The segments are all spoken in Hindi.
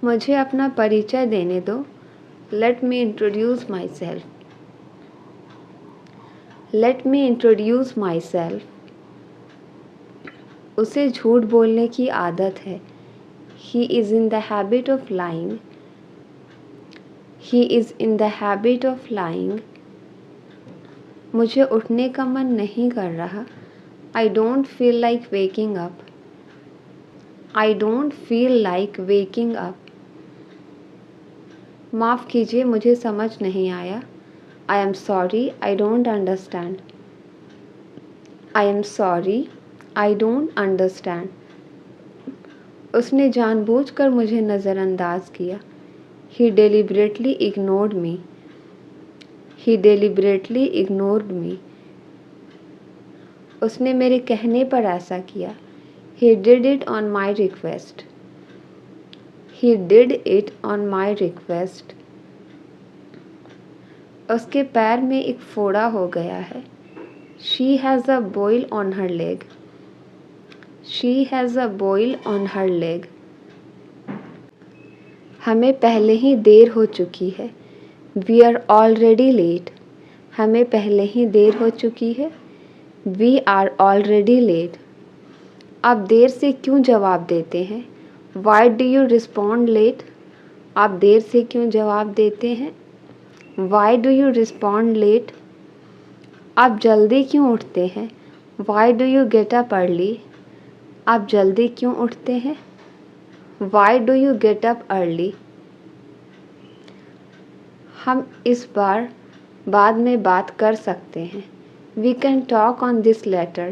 मुझे अपना परिचय देने दो। Let me introduce my self. Let me introduce my self. उसे झूठ बोलने की आदत है। He is in the habit of lying. He is in the habit of lying. मुझे उठने का मन नहीं कर रहा। I don't feel like waking up. I don't feel like waking up. माफ़ कीजिए, मुझे समझ नहीं आया। I am sorry, I don't understand. I am sorry, I don't understand. उसने जानबूझकर मुझे नज़रअंदाज किया। He deliberately ignored me. He deliberately ignored me. उसने मेरे कहने पर ऐसा किया। He did it on my request. He did it on my request. उसके पैर में एक फोड़ा हो गया है। She has a boil on her leg. She has a boil on her leg. हमें पहले ही देर हो चुकी है। We are already late. हमें पहले ही देर हो चुकी है। We are already late. आप देर से क्यों जवाब देते हैं? Why do you respond late? आप देर से क्यों जवाब देते हैं? Why do you respond late? आप जल्दी क्यों उठते हैं? Why do you get up early? आप जल्दी क्यों उठते हैं? Why do you get up early? हम इस बार बाद में बात कर सकते हैं। We can talk on this later.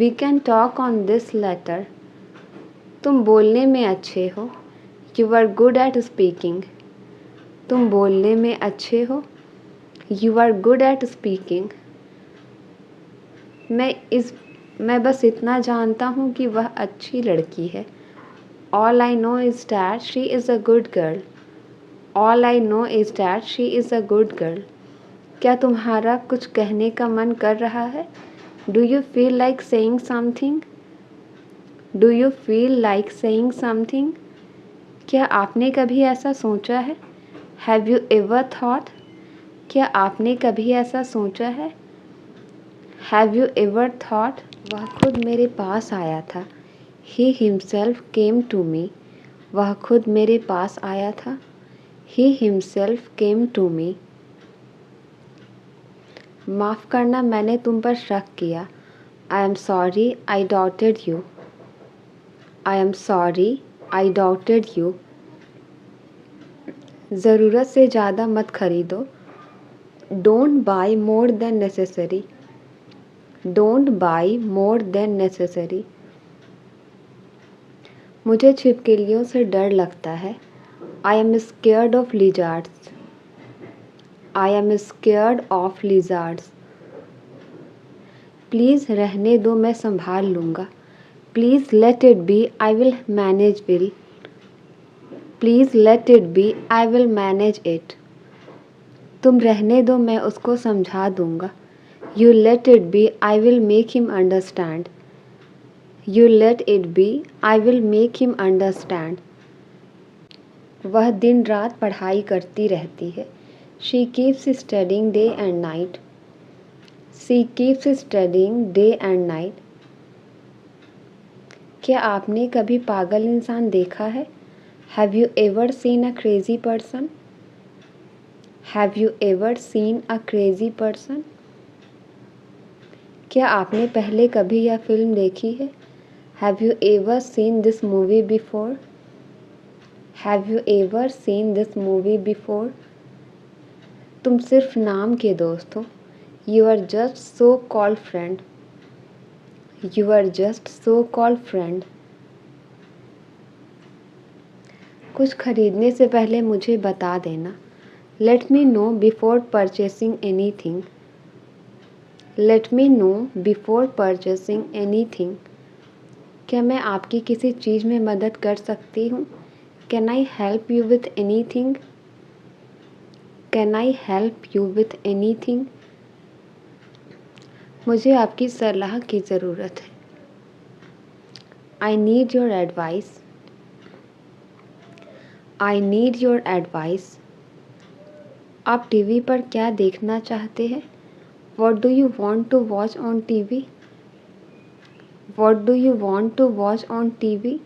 We can talk on this later. तुम बोलने में अच्छे हो। You are good at speaking. तुम बोलने में अच्छे हो। You are good at speaking. मैं बस इतना जानता हूँ कि वह अच्छी लड़की है। All I know is that she is a good girl. All I know is that she is a good girl. क्या तुम्हारा कुछ कहने का मन कर रहा है? Do you feel like saying something? Do you feel like saying something? क्या आपने कभी ऐसा सोचा है? Have you ever thought? क्या आपने कभी ऐसा सोचा है? Have you ever thought? वह खुद मेरे पास आया था। He himself came to me. वह खुद मेरे पास आया था। He himself came to me. माफ़ करना, मैंने तुम पर शक किया। I am sorry, I doubted you. I am sorry, I doubted you. ज़रूरत से ज़्यादा मत खरीदो। Don't buy more than necessary. Don't buy more than necessary. मुझे छिपकलियों से डर लगता है। I am scared of lizards. I am scared of lizards. Please रहने दो, मैं संभाल लूँगा। Please let it be, I will manage will. Please let it be, I will manage it. तुम रहने दो, मैं उसको समझा दूँगा। You let it be, I will make him understand. You let it be, I will make him understand. वह दिन रात पढ़ाई करती रहती है। She keeps studying day and night. She keeps studying day and night. क्या आपने कभी पागल इंसान देखा है? Have you ever seen a crazy person? Have you ever seen a crazy person? क्या आपने पहले कभी यह फिल्म देखी है? Have you ever seen this movie before? Have you ever seen this movie before? तुम सिर्फ नाम के दोस्त हो। You are just so called friend. You are just so called friend. कुछ खरीदने से पहले मुझे बता देना। Let me know before purchasing anything. Let me know before purchasing anything. क्या मैं आपकी किसी चीज़ में मदद कर सकती हूँ? Can I help you with anything? Can I help you with anything? मुझे आपकी सलाह की ज़रूरत है। I need your advice. I need your advice. आप टीवी पर क्या देखना चाहते हैं? What do you want to watch on TV? What do you want to watch on TV?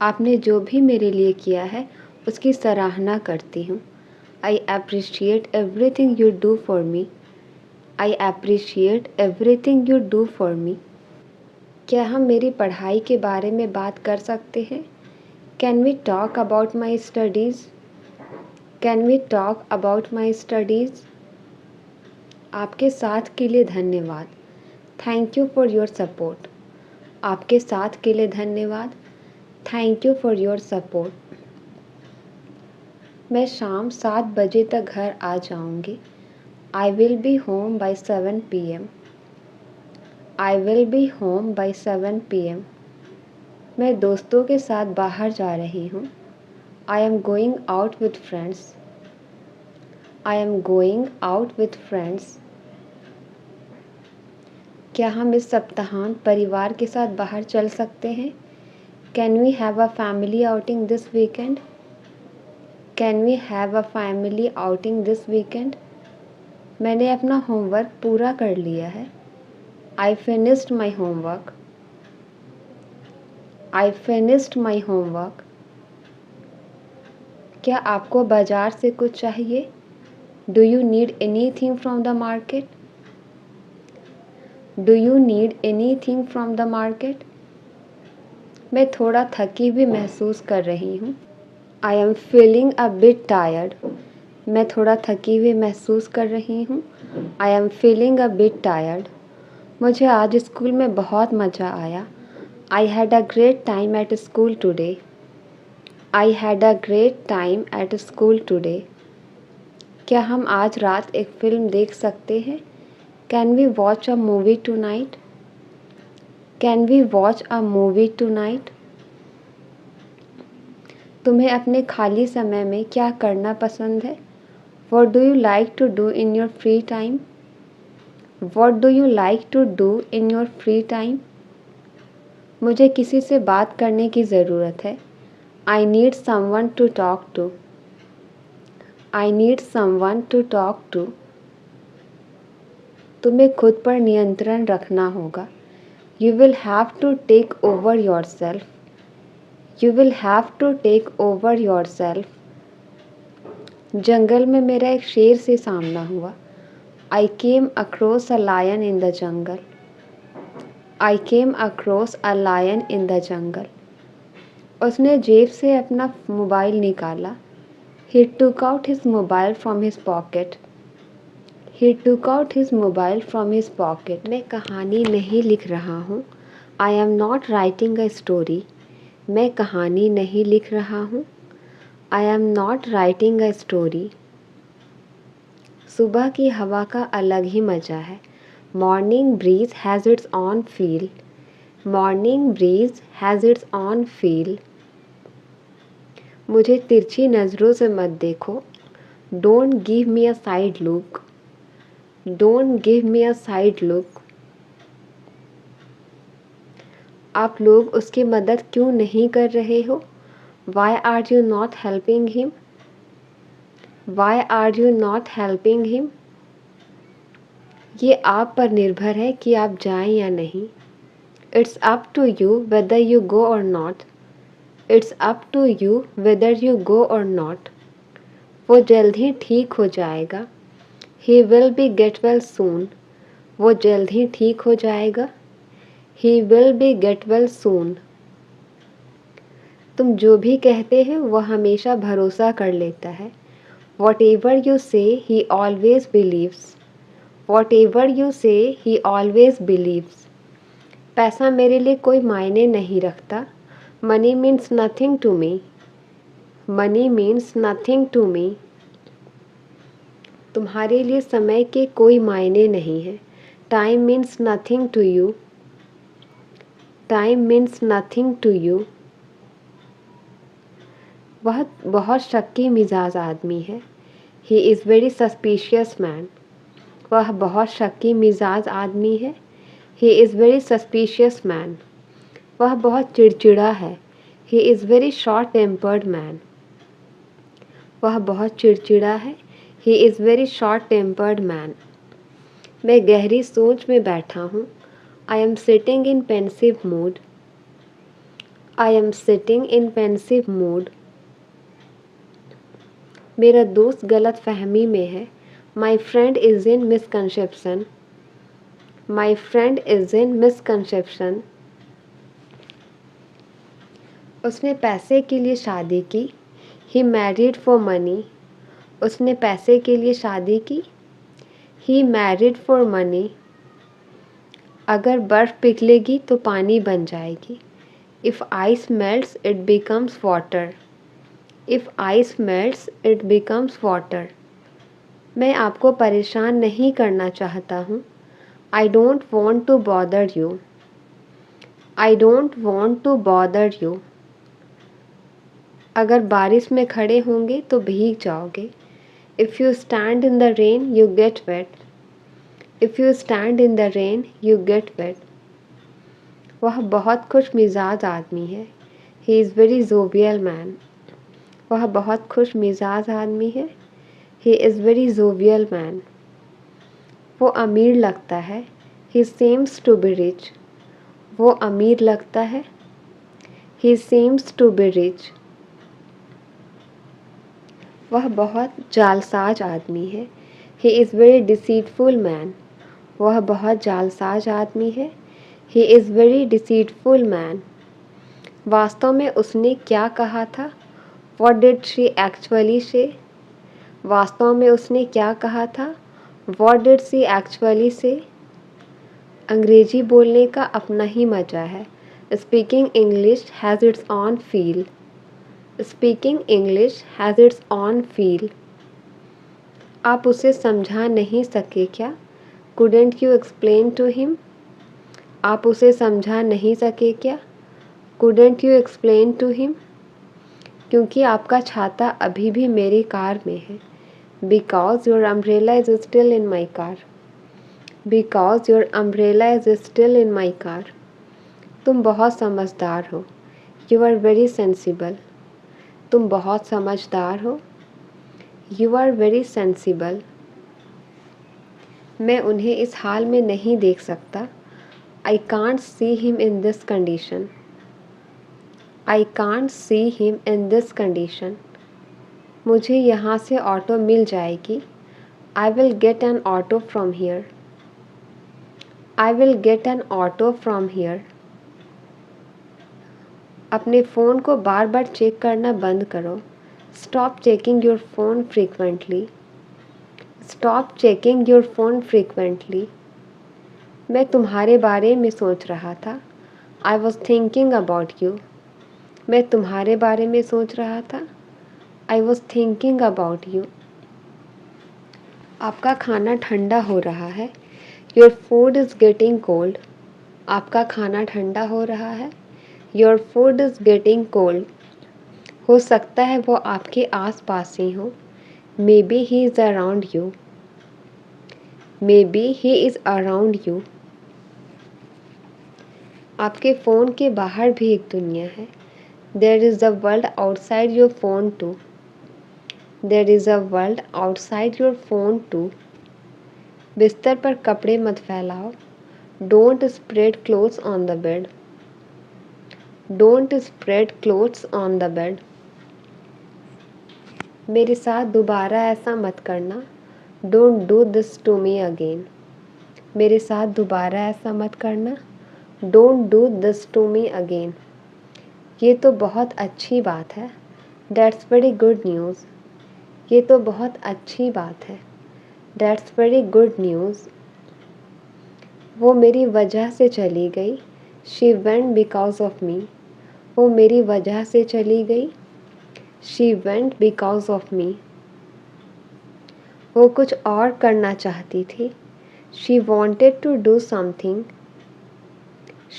आपने जो भी मेरे लिए किया है उसकी सराहना करती हूँ। I appreciate everything you do for me. I appreciate everything you do for me. क्या हम मेरी पढ़ाई के बारे में बात कर सकते हैं? Can we talk about my studies? Can we talk about my studies? आपके साथ के लिए धन्यवाद। Thank you for your support. आपके साथ के लिए धन्यवाद। Thank you for your support. मैं शाम 7 बजे तक घर आ जाऊंगी। I will be home by 7 PM। I will be home by 7 PM। मैं दोस्तों के साथ बाहर जा रही हूँ। I am going out with friends. I am going out with friends. क्या हम इस सप्ताहांत परिवार के साथ बाहर चल सकते हैं? Can we have a family outing this weekend? Can we have a family outing this weekend? मैंने अपना होमवर्क पूरा कर लिया है। I finished my homework. I finished my homework. क्या आपको बाजार से कुछ चाहिए? Do you need anything from the market? Do you need anything from the market? मैं थोड़ा थकी भी महसूस कर रही हूँ। I am feeling a bit tired. मैं थोड़ा थकी हुई महसूस कर रही हूँ। I am feeling a bit tired. मुझे आज स्कूल में बहुत मज़ा आया। I had a great time at school today. I had a great time at school today. क्या हम आज रात एक फ़िल्म देख सकते हैं? Can we watch a movie tonight? Can we watch a movie tonight? तुम्हें अपने खाली समय में क्या करना पसंद है? What do you like to do in your free time? What do you like to do in your free time? मुझे किसी से बात करने की ज़रूरत है। I need someone to talk to. I need someone to talk to. तुम्हें खुद पर नियंत्रण रखना होगा। You will have to take over yourself. You will have to take over yourself. जंगल में मेरा एक शेर से सामना हुआ। I came across a lion in the jungle. I came across a lion in the jungle. उसने जेब से अपना मोबाइल निकाला। He took out his mobile from his pocket. He took out his mobile from his pocket. मैं कहानी नहीं लिख रहा हूँ। I am not writing a story. मैं कहानी नहीं लिख रहा हूँ। I am not writing a story. सुबह की हवा का अलग ही मज़ा है। Morning breeze has its own feel. Morning breeze has its own feel. मुझे तिरछी नज़रों से मत देखो। Don't give me a side look. Don't give me a side look. आप लोग उसकी मदद क्यों नहीं कर रहे हो? Why are you not helping him? Why are you not helping him? ये आप पर निर्भर है कि आप जाएं या नहीं। It's up to you whether you go or not. It's up to you whether you go or not. वो जल्द ही ठीक हो जाएगा। He will be get well soon. वो जल्द ही ठीक हो जाएगा। He will be get well soon. तुम जो भी कहते हैं वो हमेशा भरोसा कर लेता है। Whatever you say, he always believes. Whatever you say, he always believes. पैसा मेरे लिए कोई मायने नहीं रखता। Money means nothing to me. Money means nothing to me. तुम्हारे लिए समय के कोई मायने नहीं है। Time means nothing to you. Time means nothing to you. वह बहुत शक्की मिजाज आदमी है। He is very suspicious man. वह बहुत शक्की मिजाज आदमी है। He is very suspicious man. वह बहुत चिड़चिड़ा है। He is very short tempered man. वह बहुत चिड़चिड़ा है। He is very short tempered man. मैं गहरी सोच में बैठा हूँ। I am sitting in pensive mood. I am sitting in pensive mood. मेरा दोस्त गलत फहमी में है। My friend is in misconception. My friend is in misconception. उसने पैसे के लिए शादी की। ही मैरिड फॉर मनी। उसने पैसे के लिए शादी की। ही मैरिड फॉर मनी। अगर बर्फ़ पिघलेगी तो पानी बन जाएगी। If ice melts it becomes water. If ice melts it becomes water. मैं आपको परेशान नहीं करना चाहता हूँ। I don't want to bother you. I don't want to bother you. अगर बारिश में खड़े होंगे तो भीग जाओगे। If you stand in the rain you get wet. If you stand in the rain you get wet. वह बहुत खुश मिजाज आदमी है। He is very jovial man. वह बहुत खुश मिजाज आदमी है। He is very jovial man. वो अमीर लगता है। He seems to be rich. वो अमीर लगता है। He seems to be rich. वह बहुत जालसाज आदमी है। He is very deceitful man. वह बहुत जालसाज आदमी है। He is very deceitful man. वास्तव में उसने क्या कहा था? What did she actually say? वास्तव में उसने क्या कहा था? What did she actually say? अंग्रेजी बोलने का अपना ही मज़ा है। Speaking English has its own feel. Speaking English has its own feel. आप उसे समझा नहीं सके क्या? Couldn't you explain to him? आप उसे समझा नहीं सके क्या? Couldn't you explain to him? क्योंकि आपका छाता अभी भी मेरी कार में है। Because your umbrella is still in my car. Because your umbrella is still in my car. तुम बहुत समझदार हो। You are very sensible. तुम बहुत समझदार हो। You are very sensible. मैं उन्हें इस हाल में नहीं देख सकता। I can't see him in this condition. I can't see him in this condition. मुझे यहाँ से ऑटो मिल जाएगी। I will get an auto from here. I will get an auto from here. अपने फ़ोन को बार बार चेक करना बंद करो। Stop checking your phone frequently. Stop checking your phone frequently. मैं तुम्हारे बारे में सोच रहा था। I was thinking about you. मैं तुम्हारे बारे में सोच रहा था। I was thinking about you. आपका खाना ठंडा हो रहा है। Your food is getting cold. आपका खाना ठंडा हो रहा है। Your food is getting cold. हो सकता है वो आपके आस-पास ही हो। Maybe he is around you. Maybe he is around you. आपके फ़ोन के बाहर भी एक दुनिया है। There is a world outside your phone too. There is a world outside your phone too. बिस्तर पर कपड़े मत फैलाओ। Don't spread clothes on the bed. Don't spread clothes on the bed. मेरे साथ दोबारा ऐसा मत करना। Don't do this to me again. मेरे साथ दोबारा ऐसा मत करना। Don't do this to me again. ये तो बहुत अच्छी बात है। That's very good news. ये तो बहुत अच्छी बात है। That's very good news. वो मेरी वजह से चली गई। She went because of me. वो मेरी वजह से चली गई। She went because of me. वो कुछ और करना चाहती थी। She wanted to do something.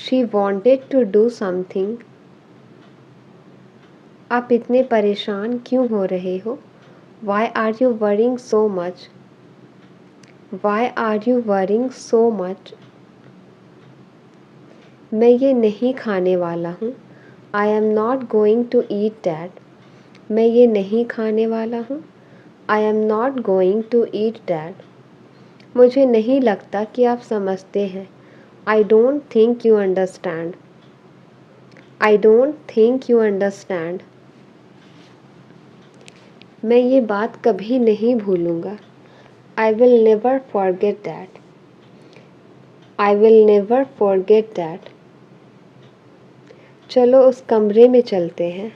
She wanted to do something. आप इतने परेशान क्यों हो रहे हो? Why are you worrying so much? Why are you worrying so much? मैं ये नहीं खाने वाला हूँ। I am not going to eat that. मैं ये नहीं खाने वाला हूँ. I am not going to eat that. मुझे नहीं लगता कि आप समझते हैं. I don't think you understand. I don't think you understand. मैं ये बात कभी नहीं भूलूंगा. I will never forget that. I will never forget that. चलो उस कमरे में चलते हैं.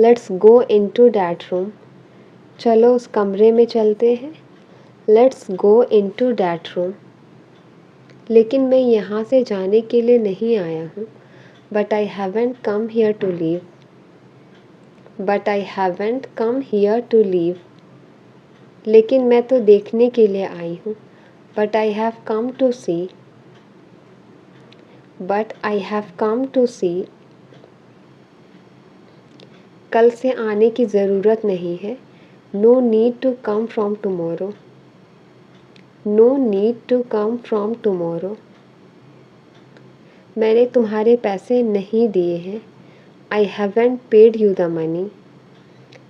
Let's go into that room. चलो उस कमरे में चलते हैं. Let's go into that room. लेकिन मैं यहाँ से जाने के लिए नहीं आया हूँ. But I haven't come here to leave. But I haven't come here to leave. लेकिन मैं तो देखने के लिए आई हूँ. But I have come to see. But I have come to see. कल से आने की ज़रूरत नहीं है. No need to come from tomorrow. No need to come from tomorrow. मैंने तुम्हारे पैसे नहीं दिए हैं. I haven't paid you the money.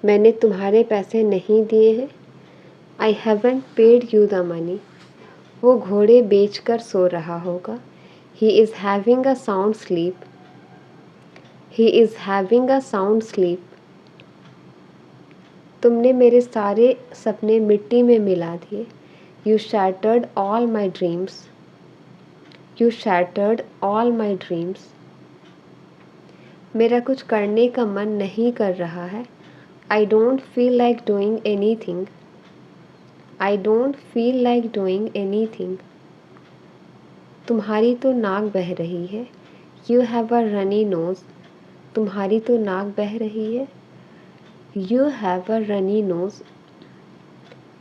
मैंने तुम्हारे पैसे नहीं दिए हैं. I haven't paid you the money. वो घोड़े बेचकर सो रहा होगा. He is having a sound sleep. He is having a sound sleep. तुमने मेरे सारे सपने मिट्टी में मिला दिए. You shattered all my dreams. You shattered all my dreams. मेरा कुछ करने का मन नहीं कर रहा है. I don't feel like doing anything. I don't feel like doing anything. तुम्हारी तो नाक बह रही है. You have a runny nose. तुम्हारी तो नाक बह रही है. You have a runny nose.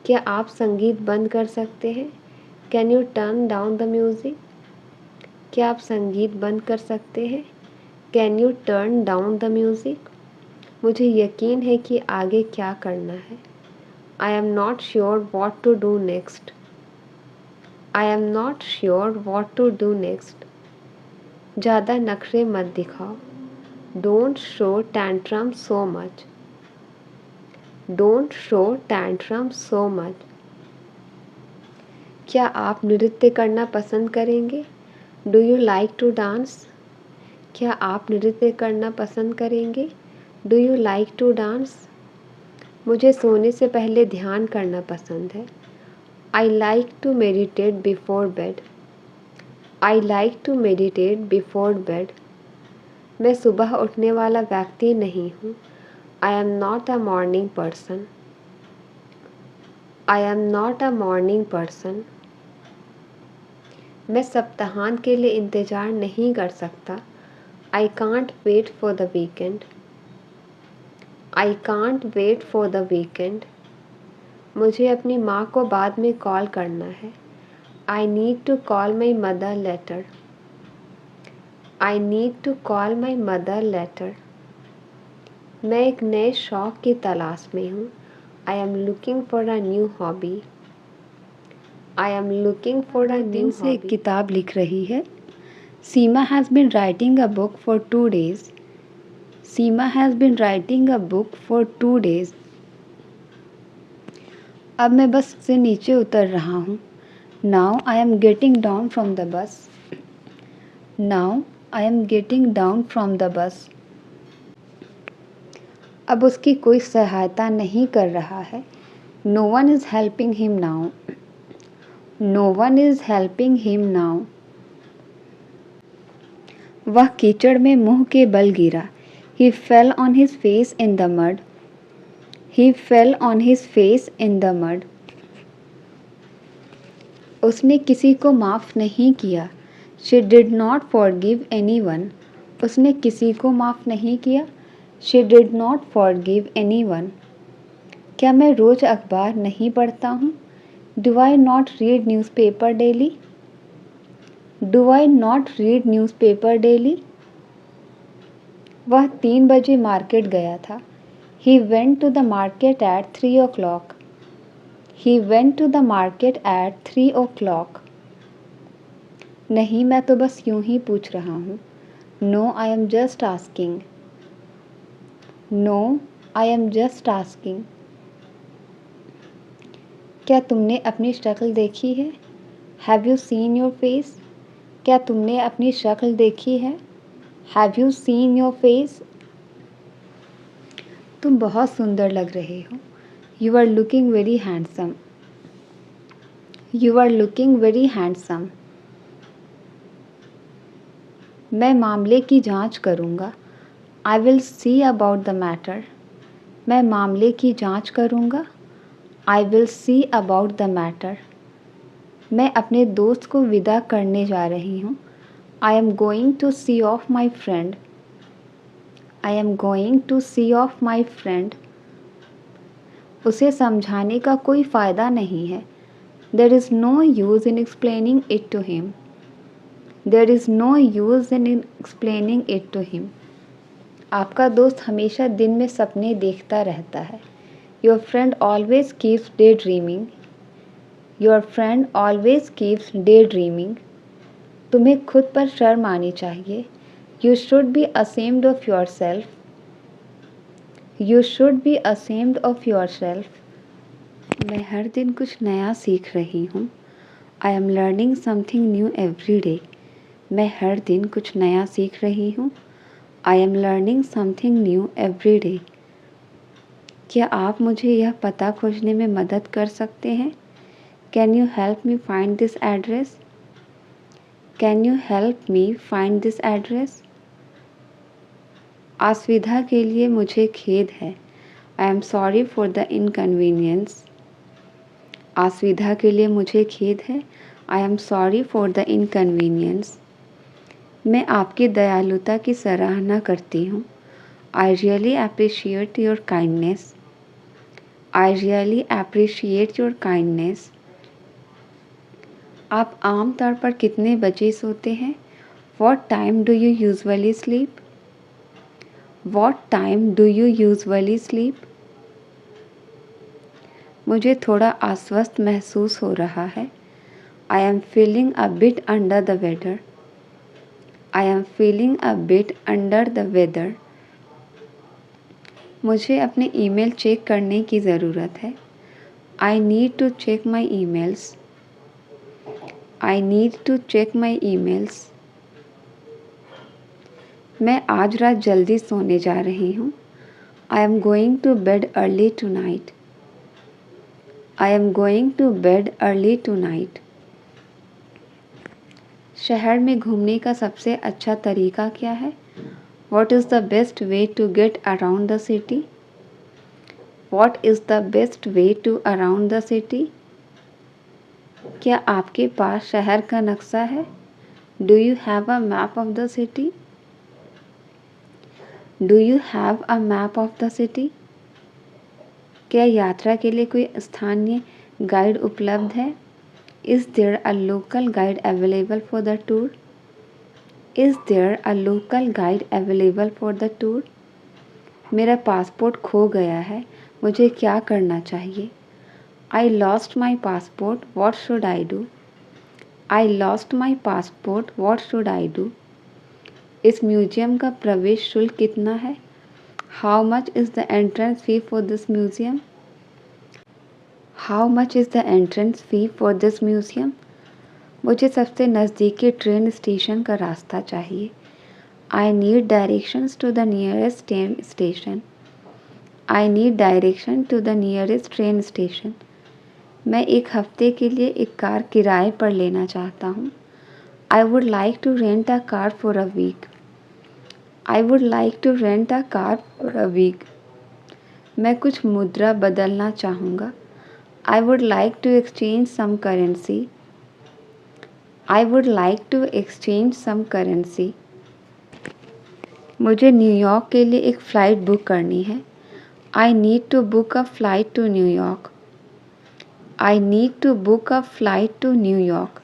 क्या आप संगीत बंद कर सकते हैं? Can you turn down the music? क्या आप संगीत बंद कर सकते हैं? Can you turn down the music? मुझे यकीन है कि आगे क्या करना है. I am not sure what to do next. I am not sure what to do next. ज़्यादा नखरे मत दिखाओ. Don't show tantrum so much. Don't show tantrum so much. क्या आप नृत्य करना पसंद करेंगे? Do you like to dance? क्या आप नृत्य करना पसंद करेंगे? Do you like to dance? मुझे सोने से पहले ध्यान करना पसंद है. I like to meditate before bed. I like to meditate before bed. मैं सुबह उठने वाला व्यक्ति नहीं हूँ. I am not a morning person. I am not a morning person. मैं सप्ताहांत के लिए इंतज़ार नहीं कर सकता. I can't wait for the weekend. I can't wait for the weekend. मुझे अपनी माँ को बाद में कॉल करना है. I need to call my mother later. I need to call my mother later. मैं एक नए शौक़ की तलाश में हूँ. I am looking for a new hobby. I am looking for a new दिन से एक hobby. किताब लिख रही है. सीमा has been writing a book for 2 days. Seema has been writing a book for 2 days. अब मैं बस से नीचे उतर रहा हूँ. Now I am getting down from the bus. Now I am getting down from the bus. अब उसकी कोई सहायता नहीं कर रहा है. No one is helping him now. No one is helping him now. वह कीचड़ में मुंह के बल गिरा. He fell on his face in the mud. He fell on his face in the mud. उसने किसी को माफ़ नहीं किया. She did not forgive anyone. उसने किसी को माफ़ नहीं किया. She did not forgive anyone. क्या मैं रोज़ अखबार नहीं पढ़ता हूँ? Do I not read newspaper daily? Do I not read newspaper daily? वह 3 बजे मार्केट गया था. He went to the market at 3 o'clock. He went to the market at 3 o'clock. नहीं, मैं तो बस यूं ही पूछ रहा हूँ. No, I am just asking. No, I am just asking. क्या तुमने अपनी शक्ल देखी है? Have you seen your face? क्या तुमने अपनी शक्ल देखी है? Have you seen your face? तुम बहुत सुंदर लग रहे हो। You are looking very handsome. You are looking very handsome. मैं मामले की जांच करूँगा। I will see about the matter. मैं मामले की जांच करूँगा। I will see about the matter. मैं अपने दोस्त को विदा करने जा रही हूँ। I am going to see off my friend. I am going to see off my friend. उसे समझाने का कोई फ़ायदा नहीं है। There is no use in explaining it to him. There is no use in explaining it to him. आपका दोस्त हमेशा दिन में सपने देखता रहता है। Your friend always keeps day dreaming. Your friend always keeps day dreaming. तुम्हें खुद पर शर्म आनी चाहिए। You should be ashamed of your self. You should be ashamed of your self. मैं हर दिन कुछ नया सीख रही हूँ। I am learning something new every day. मैं हर दिन कुछ नया सीख रही हूँ। I am learning something new every day. क्या आप मुझे यह पता खोजने में मदद कर सकते हैं? Can you help me find this address? Can you help me find this address? असुविधा के लिए मुझे खेद है। I am sorry for the inconvenience. असुविधा के लिए मुझे खेद है। I am sorry for the inconvenience. मैं आपकी दयालुता की सराहना करती हूँ। I really appreciate your kindness. I really appreciate your kindness. आप आम तौर पर कितने बजे सोते हैं? What time do you usually sleep? What time do you usually sleep? मुझे थोड़ा अस्वस्थ महसूस हो रहा है। I am feeling a bit under the weather. I am feeling a bit under the weather. मुझे अपने ईमेल चेक करने की ज़रूरत है। I need to check my emails. I need to check my emails. मैं आज रात जल्दी सोने जा रही हूँ। I am going to bed early tonight. I am going to bed early tonight. शहर में घूमने का सबसे अच्छा तरीका क्या है? What is the best way to get around the city? What is the best way to around the city? क्या आपके पास शहर का नक्शा है? Do you have a map of the city? Do you have a map of the city? क्या यात्रा के लिए कोई स्थानीय गाइड उपलब्ध है? Is there a local guide available for the tour? Is there a local guide available for the tour? मेरा पासपोर्ट खो गया है। मुझे क्या करना चाहिए? I lost my passport. What should I do? I lost my passport. What should I do? इस म्यूजियम का प्रवेश शुल्क कितना है? How much is the entrance fee for this museum? How much is the entrance fee for this museum? मुझे सबसे नज़दीकी ट्रेन स्टेशन का रास्ता चाहिए। I need directions to the nearest train station. I need direction to the nearest train station. मैं एक हफ्ते के लिए एक कार किराए पर लेना चाहता हूँ। I would like to rent a car for a week. I would like to rent a car for a week. मैं कुछ मुद्रा बदलना चाहूँगा। I would like to exchange some currency. I would like to exchange some currency. मुझे न्यूयॉर्क के लिए एक फ़्लाइट बुक करनी है। I need to book a flight to New York. I need to book a flight to New York.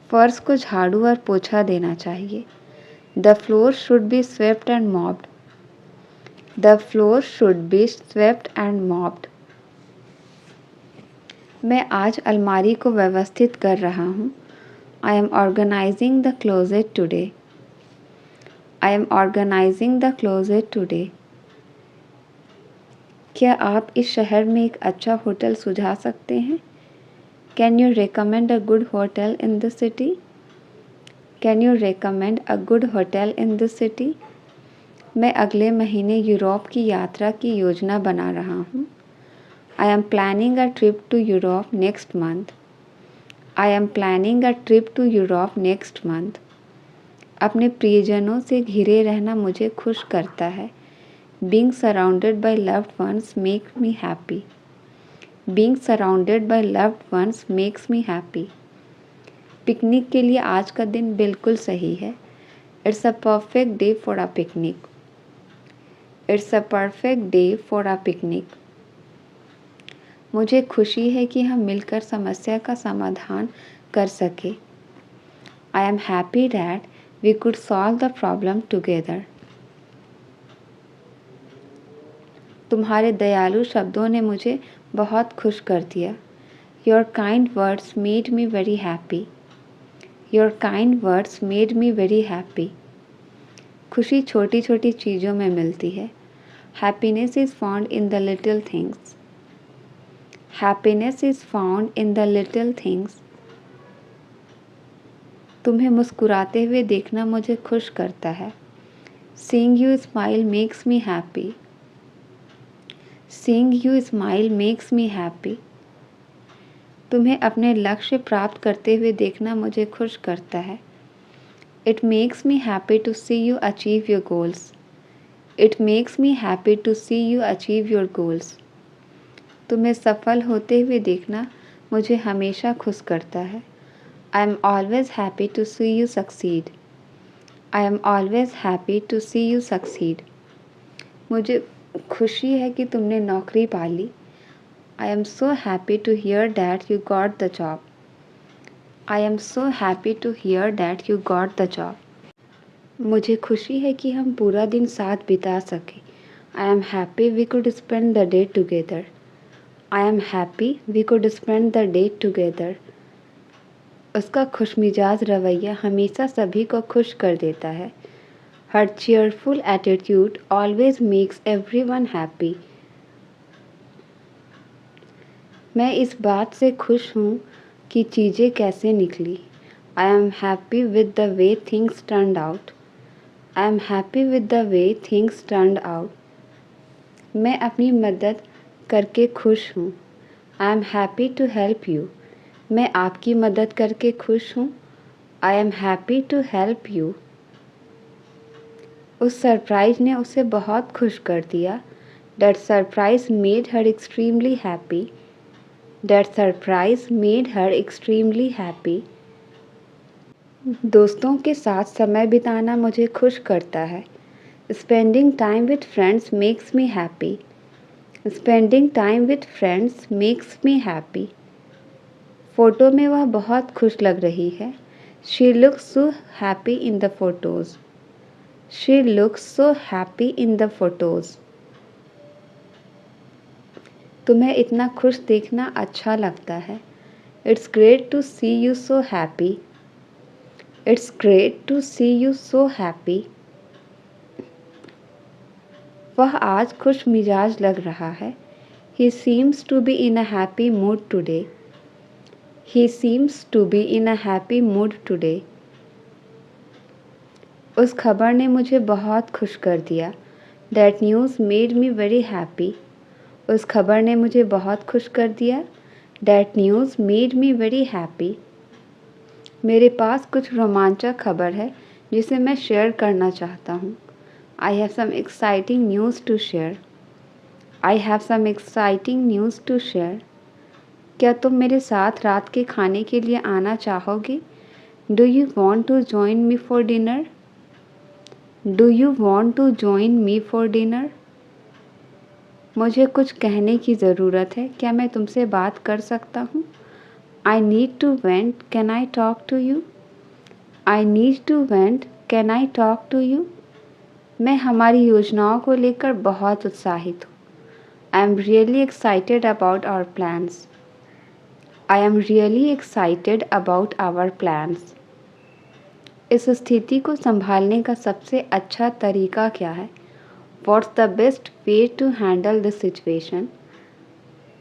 फर्श को झाड़ू और पोछा देना चाहिए। The floor should be swept and mopped. The floor should be swept and mopped. मैं आज अलमारी को व्यवस्थित कर रहा हूँ। I am organizing the closet today. I am organizing the closet today. क्या आप इस शहर में एक अच्छा होटल सुझा सकते हैं? Can you recommend a good hotel in the city? Can you recommend a good hotel in the city? मैं अगले महीने यूरोप की यात्रा की योजना बना रहा हूँ. I am planning a trip to Europe next month. I am planning a trip to Europe next month. अपने प्रियजनों से घिरे रहना मुझे खुश करता है. Being surrounded by loved ones makes me happy. Being surrounded by loved ones makes me happy. Picnic के लिए आज का दिन बिल्कुल सही है. It's a perfect day for a picnic. It's a perfect day for a picnic. मुझे खुशी है कि हम मिलकर समस्या का समाधान कर सके. I am happy that we could solve the problem together. तुम्हारे दयालु शब्दों ने मुझे बहुत खुश कर दिया. Your kind words made me very happy. Your kind words made me very happy. खुशी छोटी छोटी चीज़ों में मिलती है. Happiness is found in the little things. Happiness is found in the little things. तुम्हें मुस्कुराते हुए देखना मुझे खुश करता है. Seeing you smile makes me happy. Seeing you smile makes me happy. तुम्हें अपने लक्ष्य प्राप्त करते हुए देखना मुझे खुश करता है. It makes me happy to see you achieve your goals. It makes me happy to see you achieve your goals. तुम्हें सफल होते हुए देखना मुझे हमेशा खुश करता है. I am always happy to see you succeed. I am always happy to see you succeed. मुझे खुशी है कि तुमने नौकरी पा ली. I am so happy to hear that you got the job. I am so happy to hear that you got the job. मुझे खुशी है कि हम पूरा दिन साथ बिता सके. I am happy we could spend the day together. I am happy we could spend the day together. उसका खुशमिजाज रवैया हमेशा सभी को खुश कर देता है. Her cheerful attitude always makes everyone happy. मैं इस बात से खुश हूँ कि चीज़ें कैसे निकली. I am happy with the way things turned out. I am happy with the way things turned out. मैं अपनी मदद करके खुश हूँ. I am happy to help you. मैं आपकी मदद करके खुश हूँ. I am happy to help you. उस सरप्राइज ने उसे बहुत खुश कर दिया. That surprise made her extremely happy. That surprise made her extremely happy. दोस्तों के साथ समय बिताना मुझे खुश करता है. Spending time with friends makes me happy. Spending time with friends makes me happy. Photo में वह बहुत खुश लग रही है. She looks so happy in the photos. She looks so happy in the photos. तुम्हें इतना खुश देखना अच्छा लगता है. It's great to see you so happy. It's great to see you so happy. वह आज खुश मिजाज लग रहा है. He seems to be in a happy mood today. He seems to be in a happy mood today. उस खबर ने मुझे बहुत खुश कर दिया. That news made me very happy. उस खबर ने मुझे बहुत खुश कर दिया. That news made me very happy. मेरे पास कुछ रोमांचक खबर है जिसे मैं शेयर करना चाहता हूँ. I have some exciting news to share. I have some exciting news to share. क्या तुम मेरे साथ रात के खाने के लिए आना चाहोगे? Do you want to join me for dinner? Do you want to join me for dinner? मुझे कुछ कहने की ज़रूरत है. क्या मैं तुमसे बात कर सकता हूँ? I need to vent. Can I talk to you? I need to vent. Can I talk to you? मैं हमारी योजनाओं को लेकर बहुत उत्साहित हूँ. I am really excited about our plans. I am really excited about our plans. इस स्थिति को संभालने का सबसे अच्छा तरीका क्या है? What's the best way to handle this situation?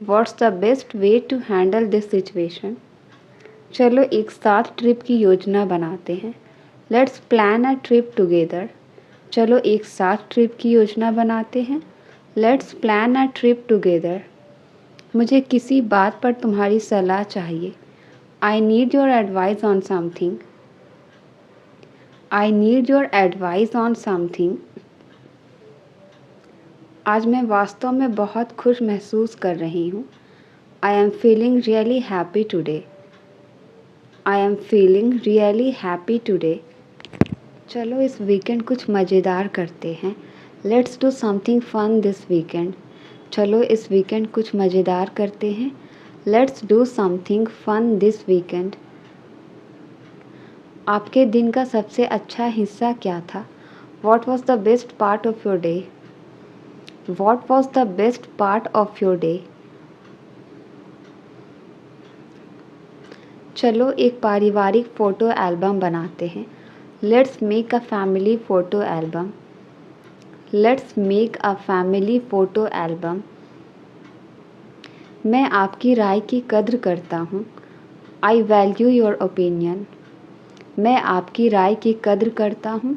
What's the best way to handle this situation? चलो एक साथ ट्रिप की योजना बनाते हैं. Let's plan a trip together. चलो एक साथ ट्रिप की योजना बनाते हैं. Let's plan a trip together. मुझे किसी बात पर तुम्हारी सलाह चाहिए. I need your advice on something. I need your advice on something. आज मैं वास्तव में बहुत खुश महसूस कर रही हूँ. I am feeling really happy today. I am feeling really happy today. चलो इस वीकेंड कुछ मज़ेदार करते हैं. Let's do something fun this weekend. चलो इस वीकेंड कुछ मज़ेदार करते हैं. Let's do something fun this weekend. आपके दिन का सबसे अच्छा हिस्सा क्या था? What was the best part of your day? What was the best part of your day? चलो एक पारिवारिक फ़ोटो एल्बम बनाते हैं. Let's make a family photo album. Let's make a family photo album. मैं आपकी राय की कद्र करता हूँ. I value your opinion. मैं आपकी राय की कद्र करता हूँ.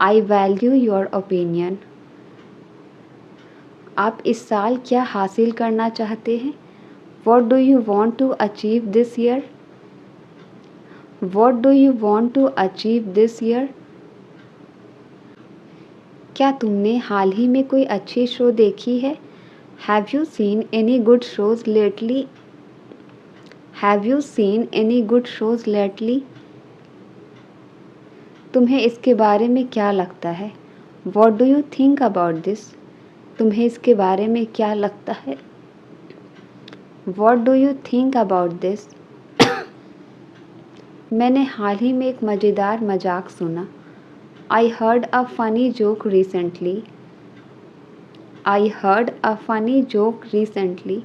I value your opinion. आप इस साल क्या हासिल करना चाहते हैं? What do you want to achieve this year? What do you want to achieve this year? क्या तुमने हाल ही में कोई अच्छी शो देखी है? Have you seen any good shows lately? Have you seen any good shows lately? तुम्हें इसके बारे में क्या लगता है? What do you think about this? तुम्हें इसके बारे में क्या लगता है? What do you think about this? मैंने हाल ही में एक मज़ेदार मजाक सुना. I heard a funny joke recently. I heard a funny joke recently.